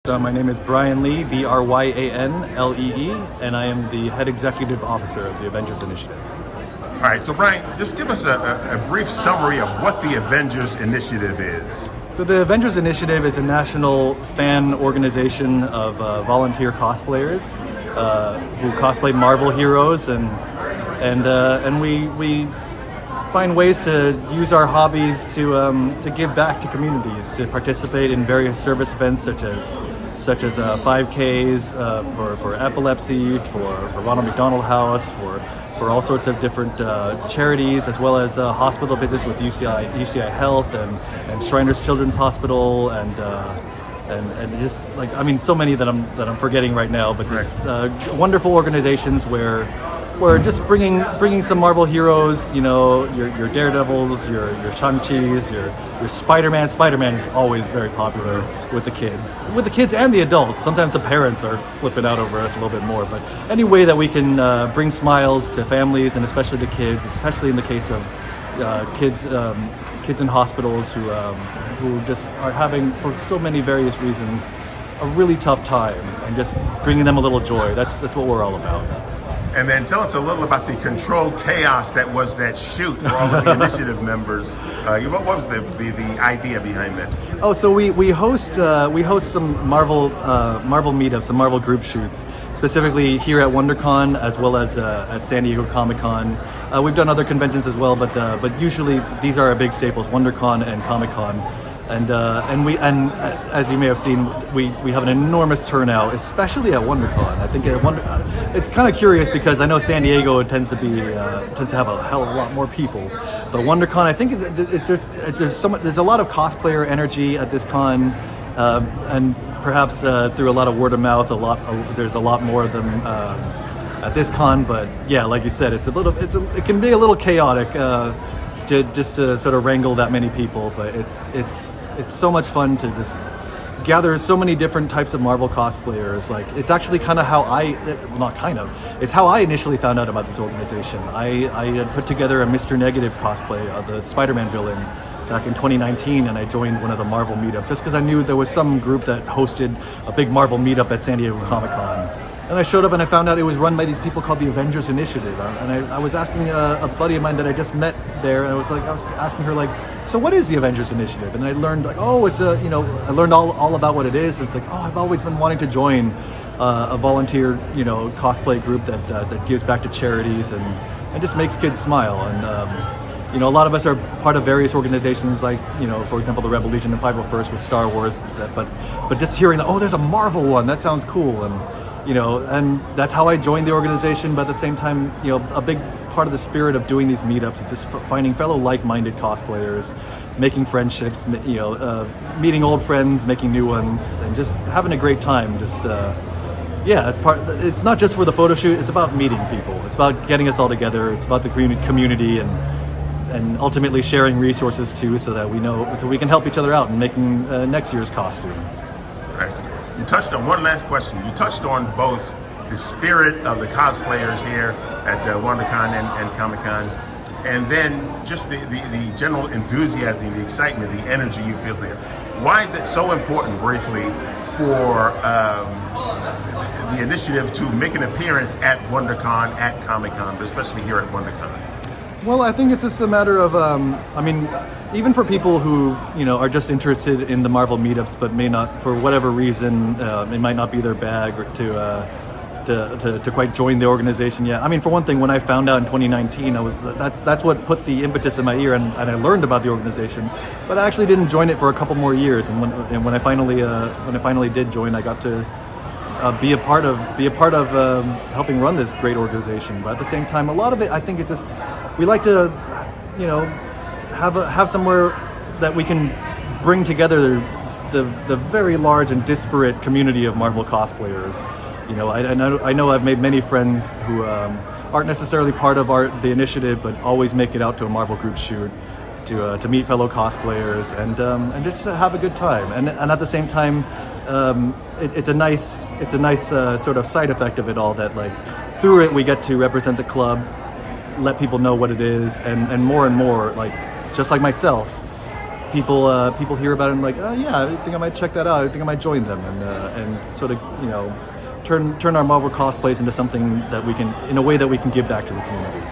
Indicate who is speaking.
Speaker 1: My name is Bryan Lee, Bryanlee, and I am the head executive officer of the Avengers Initiative.
Speaker 2: All right, so Bryan, just give us a brief summary of what the Avengers Initiative is.
Speaker 1: So the Avengers Initiative is a national fan organization of volunteer cosplayers who cosplay Marvel heroes, and we find ways to use our hobbies to give back to communities, to participate in various service events such as 5Ks for epilepsy, for Ronald McDonald House, for all sorts of different charities, as well as hospital visits with UCI Health and Shriners Children's Hospital and just like, I mean, so many that I'm forgetting right now, but just wonderful organizations where just bringing some Marvel heroes, you know, your Daredevils, your Shang-Chi's, your Spider-Man. Spider-Man is always very popular with the kids and the adults. Sometimes the parents are flipping out over us a little bit more, but any way that we can bring smiles to families and especially to kids, especially in the case of kids in hospitals who just are having, for so many various reasons, a really tough time, and just bringing them a little joy. That's what we're all about.
Speaker 2: And then tell us a little about the controlled chaos that was that shoot for all of the initiative members. What was the idea behind that?
Speaker 1: Oh, so we host some Marvel meetups, some Marvel group shoots, specifically here at WonderCon as well as at San Diego Comic-Con. We've done other conventions as well, but usually these are our big staples: WonderCon and Comic-Con. And as you may have seen, we have an enormous turnout, especially at WonderCon. I think it's kind of curious because I know San Diego tends to have a hell of a lot more people, but WonderCon, I think there's a lot of cosplayer energy at this con, and perhaps through a lot of word of mouth, there's a lot more of them at this con. But yeah, like you said, it can be a little chaotic. Just to sort of wrangle that many people, but it's so much fun to just gather so many different types of Marvel cosplayers. Like, it's actually kind of it's how I initially found out about this organization. I had put together a Mr. Negative cosplay of the Spider-Man villain back in 2019, and I joined one of the Marvel meetups just because I knew there was some group that hosted a big Marvel meetup at San Diego Comic-Con. And I showed up and I found out it was run by these people called the Avengers Initiative. And I was asking a buddy of mine that I just met there, and I was asking her, like, so what is the Avengers Initiative? And I learned, like, oh, it's I learned all about what it is. It's like, oh, I've always been wanting to join a volunteer, cosplay group that gives back to charities and just makes kids smile. And a lot of us are part of various organizations, like, for example, the Rebel Legion and 501st with Star Wars. But just hearing that, oh, there's a Marvel one, that sounds cool. And that's how I joined the organization. But at the same time, a big part of the spirit of doing these meetups is just finding fellow like-minded cosplayers, making friendships, meeting old friends, making new ones, and just having a great time. It's not just for the photo shoot. It's about meeting people. It's about getting us all together. It's about the community and ultimately sharing resources too, so that we can help each other out in making next year's costume.
Speaker 2: Excellent. You touched on one last question. You touched on both the spirit of the cosplayers here at WonderCon and Comic-Con, and then just the general enthusiasm, the excitement, the energy you feel there. Why is it so important, briefly, for the initiative to make an appearance at WonderCon, at Comic-Con, but especially here at WonderCon?
Speaker 1: Well, I think it's just a matter of, even for people who, are just interested in the Marvel meetups, but may not, for whatever reason, it might not be their bag or to quite join the organization yet. I mean, for one thing, when I found out in 2019, that's what put the impetus in my ear, and I learned about the organization. But I actually didn't join it for a couple more years, and when I finally did join, I got to be a part of helping run this great organization. But at the same time, a lot of it, I think, it's just we like to, have somewhere that we can bring together the very large and disparate community of Marvel cosplayers. I know I've made many friends who aren't necessarily part of the initiative, but always make it out to a Marvel group shoot to meet fellow cosplayers and just to have a good time. And at the same time, it's a nice sort of side effect of it all, that, like, through it we get to represent the club, let people know what it is, and more, like, just like myself, people hear about it and like, oh yeah, I think I might check that out. I think I might join them, and sort of turn our Marvel cosplays into something that we can, in a way that we can give back to the community.